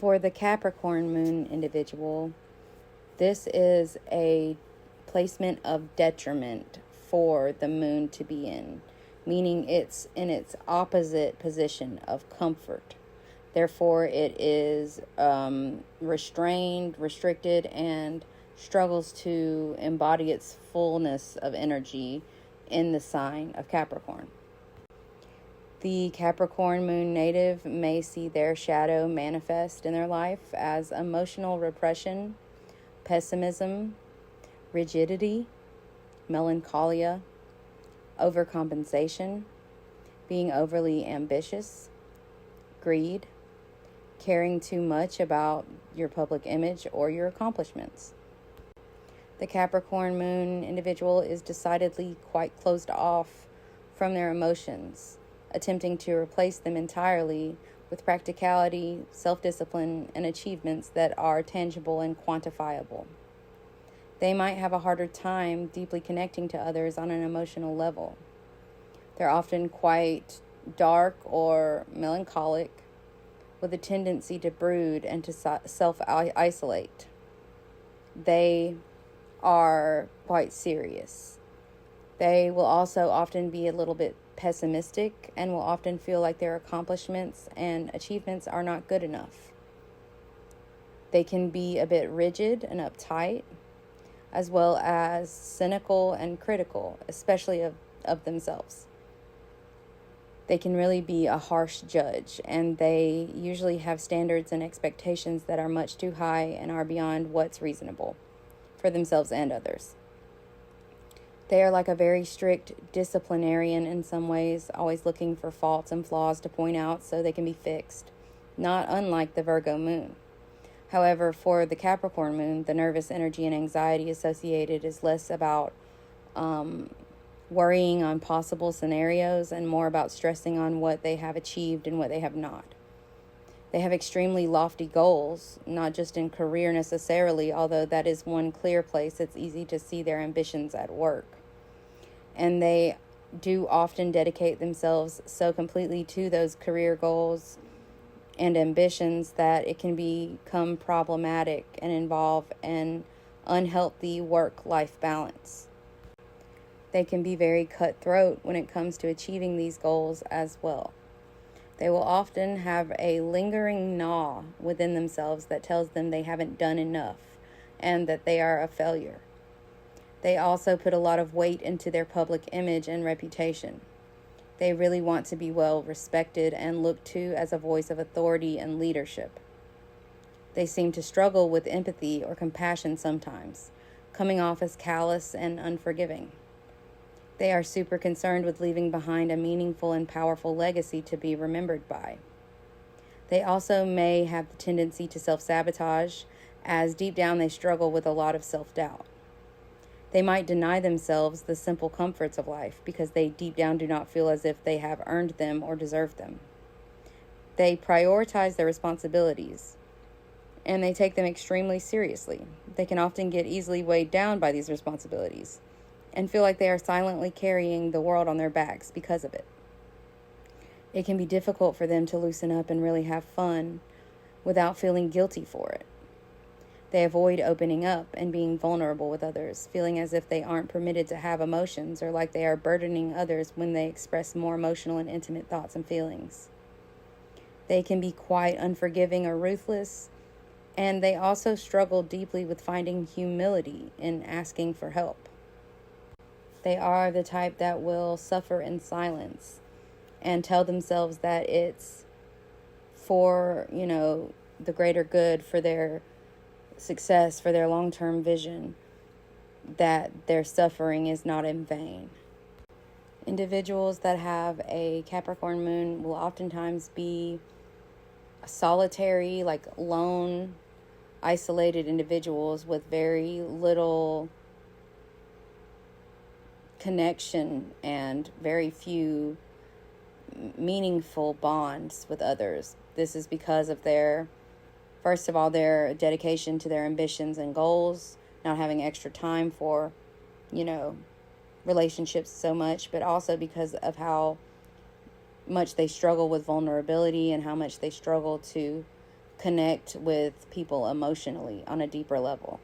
For the Capricorn moon individual, this is a placement of detriment for the moon to be in, meaning it's in its opposite position of comfort. Therefore, it is restrained, restricted, and struggles to embody its fullness of energy in the sign of Capricorn. The Capricorn moon native may see their shadow manifest in their life as emotional repression, pessimism, rigidity, melancholia, overcompensation, being overly ambitious, greed, caring too much about your public image or your accomplishments. The Capricorn moon individual is decidedly quite closed off from their emotions, attempting to replace them entirely with practicality, self-discipline, and achievements that are tangible and quantifiable. They might have a harder time deeply connecting to others on an emotional level. They're often quite dark or melancholic, with a tendency to brood and to self-isolate. They are quite serious. They will also often be a little bit pessimistic and will often feel like their accomplishments and achievements are not good enough. They can be a bit rigid and uptight, as well as cynical and critical, especially of themselves. They can really be a harsh judge, and they usually have standards and expectations that are much too high and are beyond what's reasonable for themselves and others. They are like a very strict disciplinarian in some ways, always looking for faults and flaws to point out so they can be fixed, not unlike the Virgo moon. However, for the Capricorn moon, the nervous energy and anxiety associated is less about worrying on possible scenarios and more about stressing on what they have achieved and what they have not. They have extremely lofty goals, not just in career necessarily, although that is one clear place it's easy to see their ambitions at work. And they do often dedicate themselves so completely to those career goals and ambitions that it can become problematic and involve an unhealthy work-life balance. They can be very cutthroat when it comes to achieving these goals as well. They will often have a lingering gnaw within themselves that tells them they haven't done enough and that they are a failure. They also put a lot of weight into their public image and reputation. They really want to be well respected and looked to as a voice of authority and leadership. They seem to struggle with empathy or compassion sometimes, coming off as callous and unforgiving. They are super concerned with leaving behind a meaningful and powerful legacy to be remembered by. They also may have the tendency to self-sabotage, as deep down they struggle with a lot of self-doubt. They might deny themselves the simple comforts of life because they deep down do not feel as if they have earned them or deserve them. They prioritize their responsibilities, and they take them extremely seriously. They can often get easily weighed down by these responsibilities and feel like they are silently carrying the world on their backs because of it. It can be difficult for them to loosen up and really have fun without feeling guilty for it. They avoid opening up and being vulnerable with others, feeling as if they aren't permitted to have emotions or like they are burdening others when they express more emotional and intimate thoughts and feelings. They can be quite unforgiving or ruthless, and they also struggle deeply with finding humility in asking for help. They are the type that will suffer in silence and tell themselves that it's for, the greater good, for their success, for their long-term vision, that their suffering is not in vain. Individuals that have a Capricorn moon will oftentimes be solitary, like lone, isolated individuals with very little connection and very few meaningful bonds with others. This is because of first of all, their dedication to their ambitions and goals, not having extra time for, relationships so much, but also because of how much they struggle with vulnerability and how much they struggle to connect with people emotionally on a deeper level.